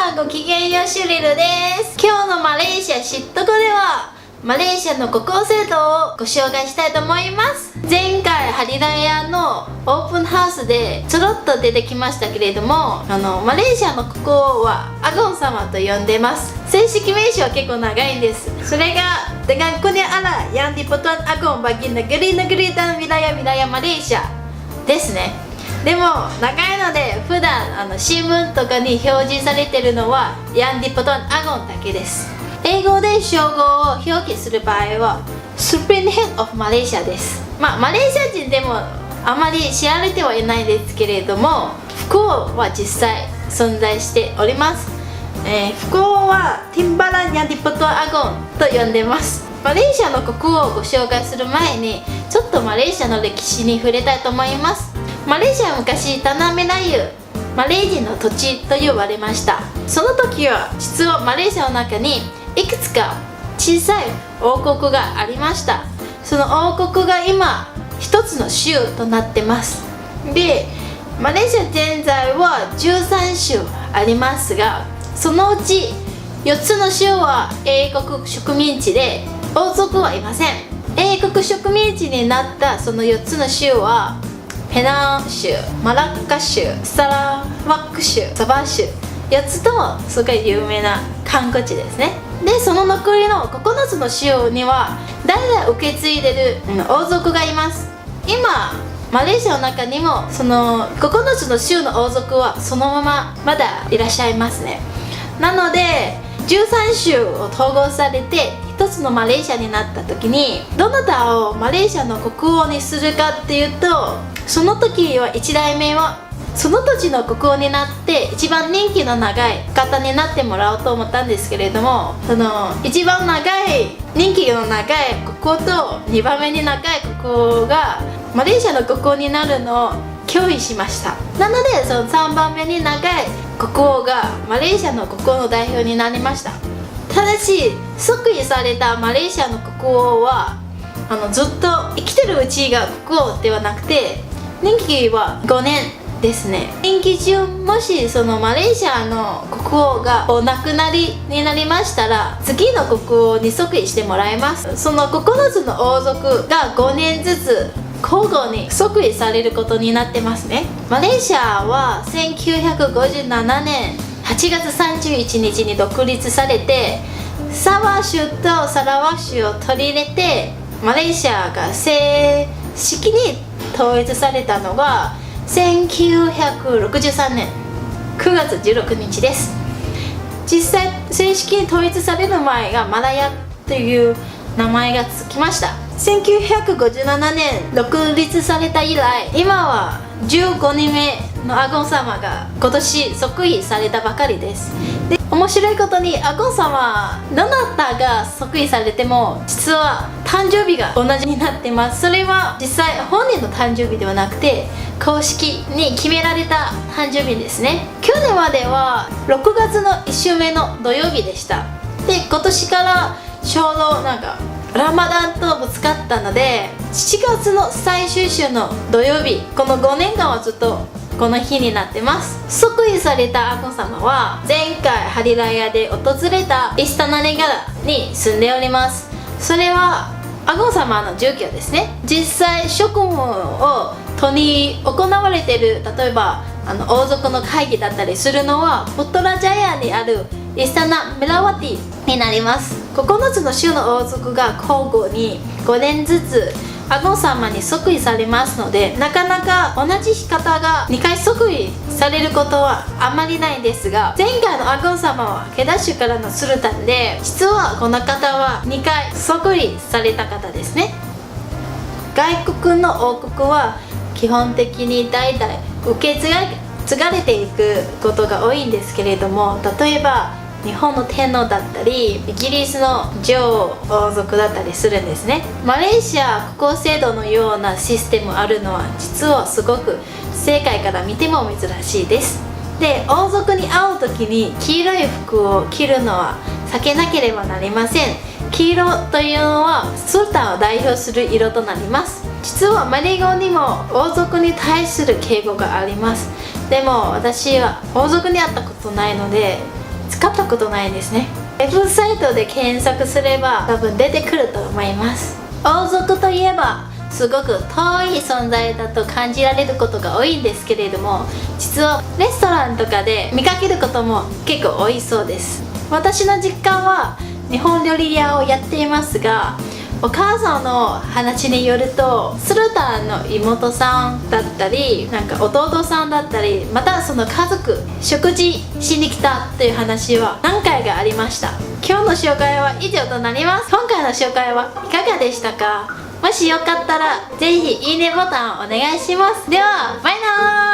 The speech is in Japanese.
さんごきげんよう、シュリルです。今日のマレーシア知っとこではマレーシアの国交制度をご紹介したいと思います。前回ハリラヤのオープンハウスでちょろっと出てきましたけれども、マレーシアの国王はアゴン様と呼んでます。正式名称は結構長いんです。それがdengan kunia ala yang di-Pertuan Agong bagi negeri-negeri dan wilayah-wilayah マレーシアですね。でも長いので普段新聞とかに表示されてるのはヤンディポトンアゴンだけです。英語で称号を表記する場合は Supreme Head of Malaysia です。マレーシア人でもあまり知られてはいないですけれども、国王は実際存在しております。国王はティンバラン・ヤンディポトンアゴンと呼んでます。マレーシアの国王をご紹介する前にちょっとマレーシアの歴史に触れたいと思います。マレーシアは昔タナメラユマレー人の土地と呼ばれました。その時は実はマレーシアの中にいくつか小さい王国がありました。その王国が今一つの州となってます。でマレーシア現在は13州ありますが、そのうち4つの州は英国植民地で王族はいません。英国植民地になったその4つの州はペナン州、マラッカ州、サラワック州、サバ州、4つともすごい有名な観光地ですね。でその残りの9つの州には代々受け継いでる王族がいます。今マレーシアの中にもその9つの州の王族はそのまままだいらっしゃいますね。なので13州を統合されて一つのマレーシアになった時にどなたをマレーシアの国王にするかっていうと、その時は1代目はその土地の国王になって一番人気の長い方になってもらおうと思ったんですけれども、その一番長い人気の長い国王と2番目に長い国王がマレーシアの国王になるのを拒否しました。なのでその3番目に長い国王がマレーシアの国王の代表になりました。ただし即位されたマレーシアの国王はずっと生きてるうちが国王ではなくて任期は5年ですね。任期中もしそのマレーシアの国王がお亡くなりになりましたら次の国王に即位してもらいます。その9つの王族が5年ずつ交互に即位されることになってますね。マレーシアは1957年8月31日に独立されてサワー州とサラワッ州を取り入れてマレーシアが正式に統一されたのが1963年9月16日です。実際正式に統一される前がマラヤという名前がつきました。1957年独立された以来今は15人目のアゴン様が今年即位されたばかりです。で面白いことにアゴン様どなたが即位されても実は誕生日が同じになってます。それは実際本人の誕生日ではなくて公式に決められた誕生日ですね。去年までは6月の1週目の土曜日でした。で今年からちょうどラマダンとぶつかったので7月の最終週の土曜日、この5年間はずっとこの日になってます。即位されたアゴン様は前回ハリラヤで訪れたイスタナネガラに住んでおります。それはアゴン様の住居ですね。実際職務を都に行われている例えば王族の会議だったりするのはポトラジャヤにあるイスタナメラワティになります。9つの州の王族が交互に5年ずつアゴン様に即位されますのでなかなか同じ方が2回即位されることはあまりないんですが、前回のアゴン様はケダ州からのスルタンで実はこの方は2回即位された方ですね。外国の王国は基本的に代々受け継がれていくことが多いんですけれども、例えば日本の天皇だったりイギリスの女王王族だったりするんですね。マレーシア国交制度のようなシステムあるのは実はすごく世界から見ても珍しいです。で王族に会う時に黄色い服を着るのは避けなければなりません。黄色というのはスルタンを代表する色となります。実はマリ語にも王族に対する敬語があります。でも私は王族に会ったことないのでことないですね。ウェブサイトで検索すれば多分出てくると思います。王族といえばすごく遠い存在だと感じられることが多いんですけれども、実はレストランとかで見かけることも結構多いそうです。私の実家は日本料理屋をやっていますが、お母さんの話によるとスルタンの妹さんだったりなんか弟さんだったり、またその家族食事しに来たという話は何回かありました。今日の紹介は以上となります。今回の紹介はいかがでしたか？もしよかったらぜひいいねボタンをお願いします。ではバイナー。